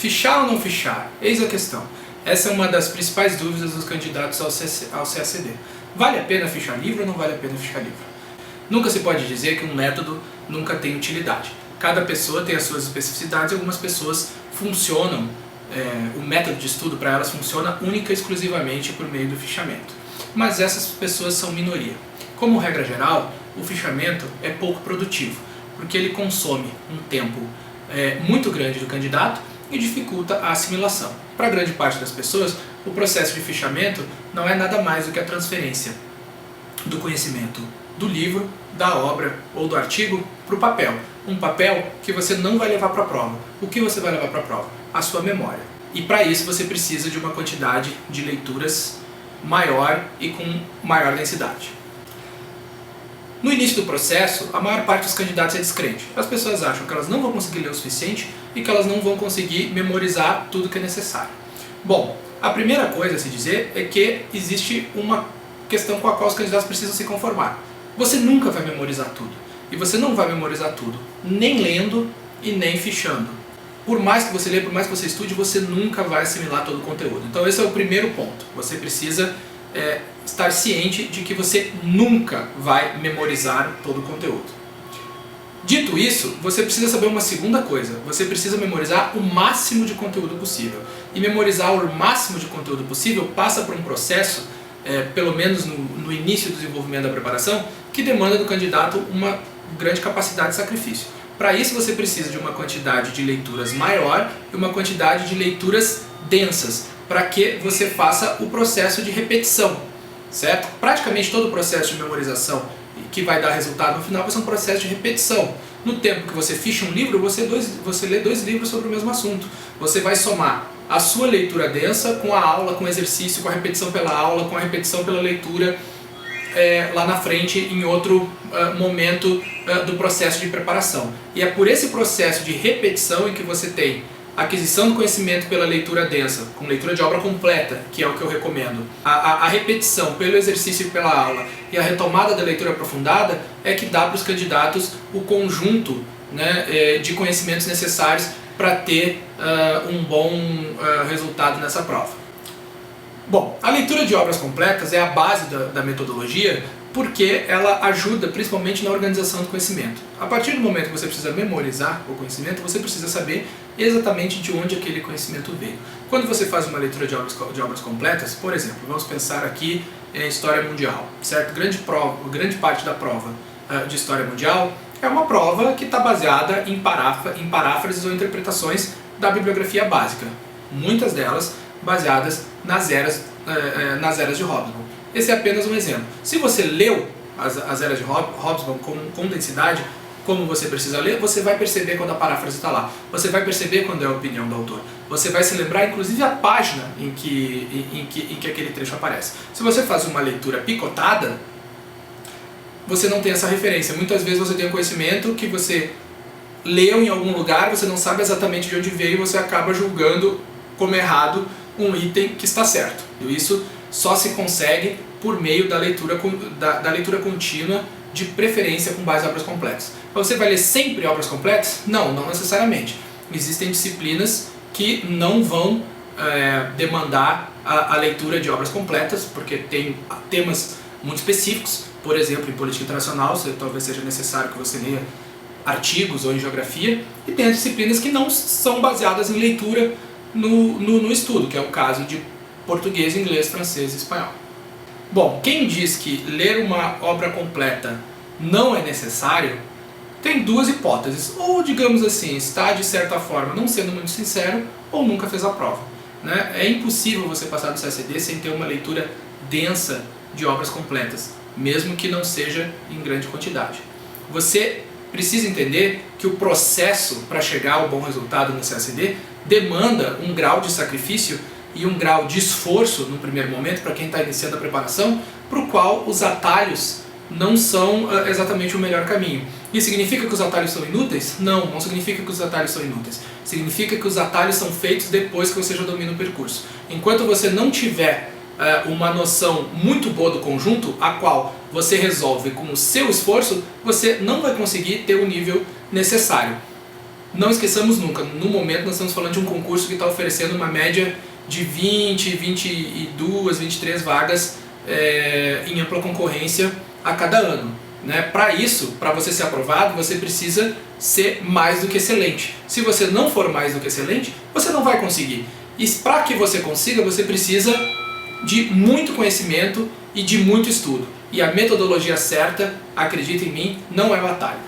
Fichar ou não fichar? Eis a questão. Essa é uma das principais dúvidas dos candidatos ao CACD. Vale a pena fichar livro ou não vale a pena fichar livro? Nunca se pode dizer que um método nunca tem utilidade. Cada pessoa tem as suas especificidades e algumas pessoas funcionam, o método de estudo para elas funciona única e exclusivamente por meio do fichamento. Mas essas pessoas são minoria. Como regra geral, o fichamento é pouco produtivo, porque ele consome um tempo muito grande do candidato e dificulta a assimilação. Para a grande parte das pessoas, o processo de fichamento não é nada mais do que a transferência do conhecimento do livro, da obra ou do artigo para o papel. Um papel que você não vai levar para a prova. O que você vai levar para a prova? A sua memória. E para isso você precisa de uma quantidade de leituras maior e com maior densidade. No início do processo, a maior parte dos candidatos é descrente. As pessoas acham que elas não vão conseguir ler o suficiente e que elas não vão conseguir memorizar tudo que é necessário. Bom, a primeira coisa a se dizer é que existe uma questão com a qual os candidatos precisam se conformar. Você nunca vai memorizar tudo. E você não vai memorizar tudo, nem lendo e nem fichando. Por mais que você leia, por mais que você estude, você nunca vai assimilar todo o conteúdo. Então esse é o primeiro ponto. Você precisa estar ciente de que você nunca vai memorizar todo o conteúdo. Dito isso, você precisa saber uma segunda coisa. Você precisa memorizar o máximo de conteúdo possível. E memorizar o máximo de conteúdo possível passa por um processo, pelo menos no início do desenvolvimento da preparação, que demanda do candidato uma grande capacidade de sacrifício. Para isso você precisa de uma quantidade de leituras maior e uma quantidade de leituras densas, para que você faça o processo de repetição, certo? Praticamente todo o processo de memorização que vai dar resultado no final vai ser um processo de repetição. No tempo que você ficha um livro, você lê 2 livros sobre o mesmo assunto. Você vai somar a sua leitura densa com a aula, com o exercício, com a repetição pela aula, com a repetição pela leitura lá na frente, em outro momento do processo de preparação. E é por esse processo de repetição em que você tem a aquisição do conhecimento pela leitura densa, com leitura de obra completa, que é o que eu recomendo, a repetição pelo exercício e pela aula e a retomada da leitura aprofundada é que dá para os candidatos o conjunto, né, de conhecimentos necessários para ter um bom resultado nessa prova. Bom, a leitura de obras completas é a base da metodologia porque ela ajuda principalmente na organização do conhecimento. A partir do momento que você precisa memorizar o conhecimento, você precisa saber exatamente de onde aquele conhecimento veio. Quando você faz uma leitura de obras completas, por exemplo, vamos pensar aqui em História Mundial, certo? Grande parte da prova de História Mundial é uma prova que está baseada em paráfrases ou interpretações da bibliografia básica, muitas delas baseadas nas eras de Hobsbawm. Esse é apenas um exemplo. Se você leu as eras de Hobsbawm com densidade, como você precisa ler, você vai perceber quando a paráfrase está lá. Você vai perceber quando é a opinião do autor. Você vai se lembrar, inclusive, a página em que aquele trecho aparece. Se você faz uma leitura picotada, você não tem essa referência. Muitas vezes você tem um conhecimento que você leu em algum lugar, você não sabe exatamente de onde veio e você acaba julgando como errado um item que está certo. E isso só se consegue por meio da leitura contínua, de preferência com base em obras completas. Você vai ler sempre obras completas? Não necessariamente. Existem disciplinas que não vão demandar a leitura de obras completas, porque tem temas muito específicos. Por exemplo, em política internacional, talvez seja necessário que você leia artigos ou em geografia, e tem as disciplinas que não são baseadas em leitura no estudo, que é o caso de português, inglês, francês e espanhol. Bom, quem diz que ler uma obra completa não é necessário, tem 2 hipóteses. Ou, digamos assim, está de certa forma não sendo muito sincero, ou nunca fez a prova, né? É impossível você passar do CACD sem ter uma leitura densa de obras completas, mesmo que não seja em grande quantidade. Você precisa entender que o processo para chegar ao bom resultado no CACD demanda um grau de sacrifício e um grau de esforço no primeiro momento para quem está iniciando a preparação, para o qual os atalhos não são exatamente o melhor caminho. Isso significa que os atalhos são inúteis? Não significa que os atalhos são inúteis. Significa que os atalhos são feitos depois que você já domina o percurso. Enquanto você não tiver uma noção muito boa do conjunto, a qual você resolve com o seu esforço, você não vai conseguir ter o nível necessário. Não esqueçamos nunca, no momento nós estamos falando de um concurso que está oferecendo uma média de 20, 22, 23 vagas em ampla concorrência a cada ano. Né? Para isso, para você ser aprovado, você precisa ser mais do que excelente. Se você não for mais do que excelente, você não vai conseguir. E para que você consiga, você precisa de muito conhecimento e de muito estudo. E a metodologia certa, acredita em mim, não é o atalho.